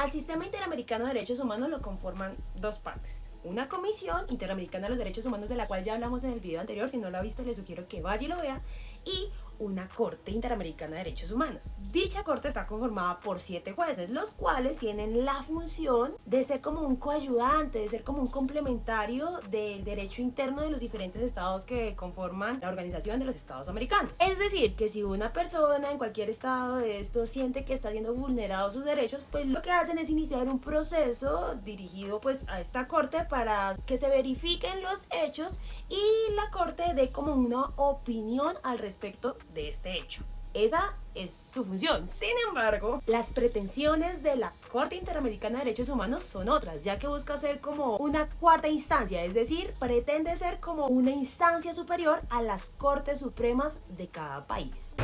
Al sistema interamericano de derechos humanos lo conforman dos partes. Una Comisión Interamericana de los Derechos Humanos, de la cual ya hablamos en el video anterior. Si no lo ha visto, le sugiero que vaya y lo vea. Y una Corte Interamericana de Derechos Humanos. Dicha corte está conformada por 7 jueces, los cuales tienen la función de ser como un coayudante, de ser como un complementario del derecho interno de los diferentes estados que conforman la Organización de los Estados Americanos. Es decir, que si una persona en cualquier estado de estos siente que está siendo vulnerado sus derechos, pues lo que hacen es iniciar un proceso dirigido pues a esta corte para que se verifiquen los hechos y la corte dé como una opinión al respecto de este hecho. Esa es su función. Sin embargo, las pretensiones de la Corte Interamericana de Derechos Humanos son otras, ya que busca ser como una cuarta instancia, es decir, pretende ser como una instancia superior a las Cortes Supremas de cada país.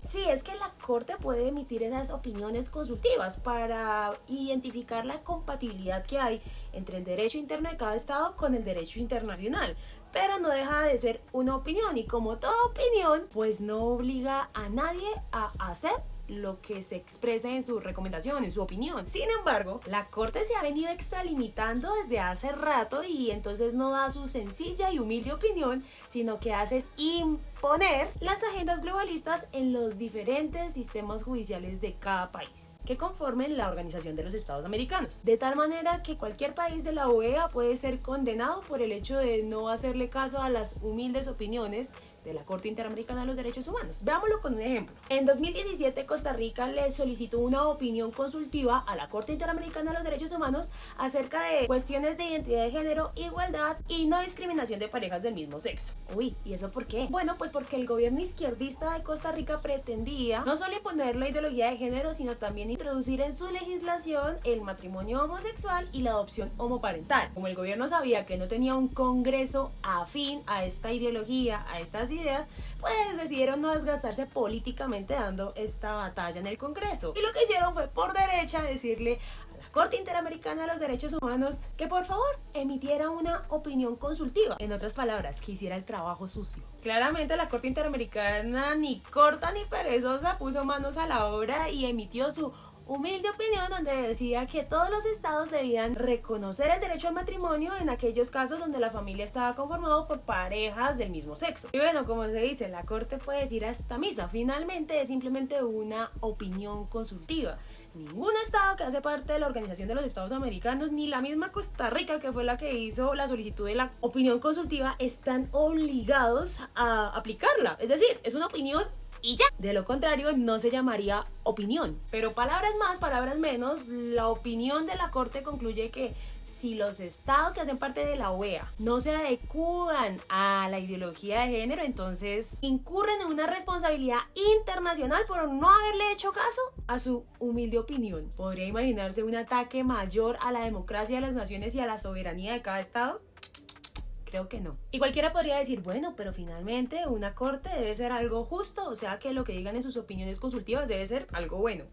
Sí, es que la Corte puede emitir esas opiniones consultivas para identificar la compatibilidad que hay entre el derecho interno de cada estado con el derecho internacional, pero no deja de ser una opinión y como toda opinión, pues no obliga a nadie a hacer lo que se exprese en su recomendación, en su opinión. Sin embargo, la Corte se ha venido extralimitando desde hace rato y entonces no da su sencilla y humilde opinión, sino que hace es imponer las agendas globalistas en los diferentes sistemas judiciales de cada país que conformen la Organización de los Estados Americanos, de tal manera que cualquier país de la OEA puede ser condenado por el hecho de no hacerle caso a las humildes opiniones de la Corte Interamericana de los Derechos Humanos. Veámoslo con un ejemplo. En 2017, Costa Rica le solicitó una opinión consultiva a la Corte Interamericana de los Derechos Humanos acerca de cuestiones de identidad de género, igualdad y no discriminación de parejas del mismo sexo. Uy, ¿y eso por qué? Bueno, pues porque el gobierno izquierdista de Costa Rica pretendía no solo imponer la ideología de género, sino también introducir en su legislación el matrimonio homosexual y la adopción homoparental. Como el gobierno sabía que no tenía un congreso afín a esta ideología, a estas ideas, pues decidieron no desgastarse políticamente dando esta batalla en el Congreso. Y lo que hicieron fue por derecha decirle a la Corte Interamericana de los Derechos Humanos que por favor emitiera una opinión consultiva. En otras palabras, que hiciera el trabajo sucio. Claramente la Corte Interamericana ni corta ni perezosa puso manos a la obra y emitió su humilde opinión donde decía que todos los estados debían reconocer el derecho al matrimonio en aquellos casos donde la familia estaba conformada por parejas del mismo sexo. Y bueno, como se dice, la Corte puede decir hasta misa. Finalmente es simplemente una opinión consultiva. Ningún estado que hace parte de la Organización de los Estados Americanos, ni la misma Costa Rica, que fue la que hizo la solicitud de la opinión consultiva, están obligados a aplicarla. Es decir, es una opinión y ya. De lo contrario, no se llamaría opinión. Pero palabras más, palabras menos, la opinión de la Corte concluye que si los estados que hacen parte de la OEA no se adecúan a la ideología de género, entonces incurren en una responsabilidad internacional por no haberle hecho caso a su humilde opinión. ¿Podría imaginarse un ataque mayor a la democracia de las naciones y a la soberanía de cada estado? Creo que no. Y cualquiera podría decir, bueno, pero finalmente una corte debe ser algo justo, o sea que lo que digan en sus opiniones consultivas debe ser algo bueno.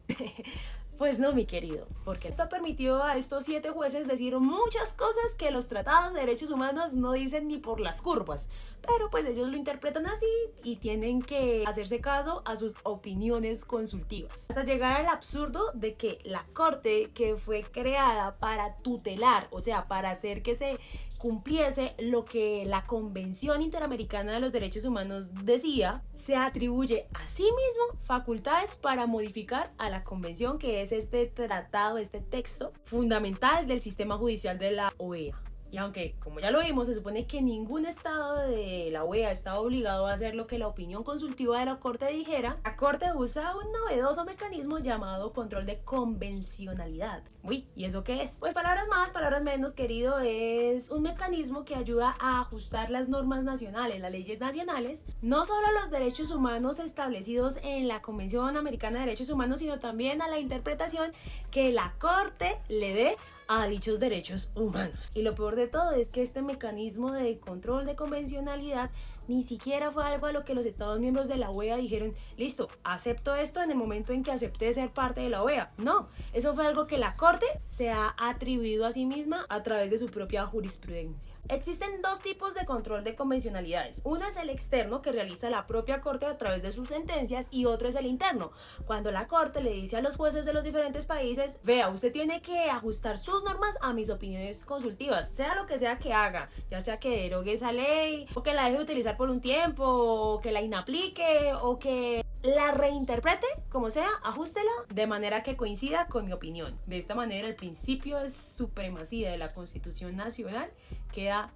Pues no, mi querido, porque esto permitió a estos 7 jueces decir muchas cosas que los tratados de derechos humanos no dicen ni por las curvas, pero pues ellos lo interpretan así y tienen que hacerse caso a sus opiniones consultivas. Hasta llegar al absurdo de que la corte, que fue creada para tutelar, o sea, para hacer que se cumpliese lo que la Convención Interamericana de los Derechos Humanos decía, se atribuye a sí mismo facultades para modificar a la convención, que es este tratado, este texto fundamental del sistema judicial de la OEA. Y aunque, como ya lo vimos, se supone que ningún estado de la OEA está obligado a hacer lo que la opinión consultiva de la Corte dijera, la Corte usa un novedoso mecanismo llamado control de convencionalidad. Uy, ¿y eso qué es? Pues palabras más, palabras menos, querido, es un mecanismo que ayuda a ajustar las normas nacionales, las leyes nacionales, no solo a los derechos humanos establecidos en la Convención Americana de Derechos Humanos, sino también a la interpretación que la Corte le dé a dichos derechos humanos. Y lo peor de todo es que este mecanismo de control de convencionalidad Ni siquiera fue algo a lo que los Estados miembros de la OEA dijeron, listo, acepto esto en el momento en que acepté ser parte de la OEA. No, eso fue algo que la Corte se ha atribuido a sí misma a través de su propia jurisprudencia. Existen dos tipos de control de convencionalidades. Uno es el externo, que realiza la propia Corte a través de sus sentencias, y otro es el interno, cuando la Corte le dice a los jueces de los diferentes países, vea, usted tiene que ajustar sus normas a mis opiniones consultivas, sea lo que sea que haga, ya sea que derogue esa ley, o que la deje de utilizar por un tiempo, o que la inaplique, o que la reinterprete, como sea, ajústela de manera que coincida con mi opinión. De esta manera, el principio de supremacía de la Constitución Nacional queda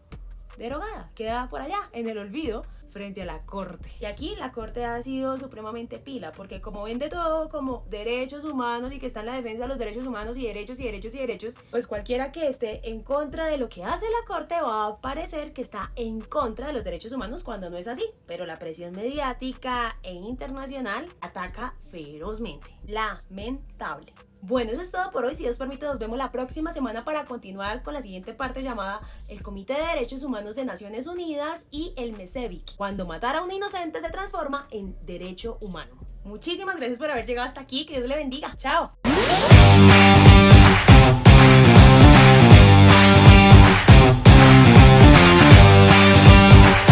derogada, queda por allá en el olvido frente a la Corte. Y aquí la Corte ha sido supremamente pila, porque como vende todo como derechos humanos y que está en la defensa de los derechos humanos y derechos y derechos y derechos, pues cualquiera que esté en contra de lo que hace la Corte va a parecer que está en contra de los derechos humanos, cuando no es así. Pero la presión mediática e internacional ataca ferozmente. Lamentable. Bueno, eso es todo por hoy. Si Dios permite, nos vemos la próxima semana para continuar con la siguiente parte llamada el Comité de Derechos Humanos de Naciones Unidas y el MESEVIC, cuando matar a un inocente se transforma en derecho humano. Muchísimas gracias por haber llegado hasta aquí. Que Dios le bendiga. ¡Chao!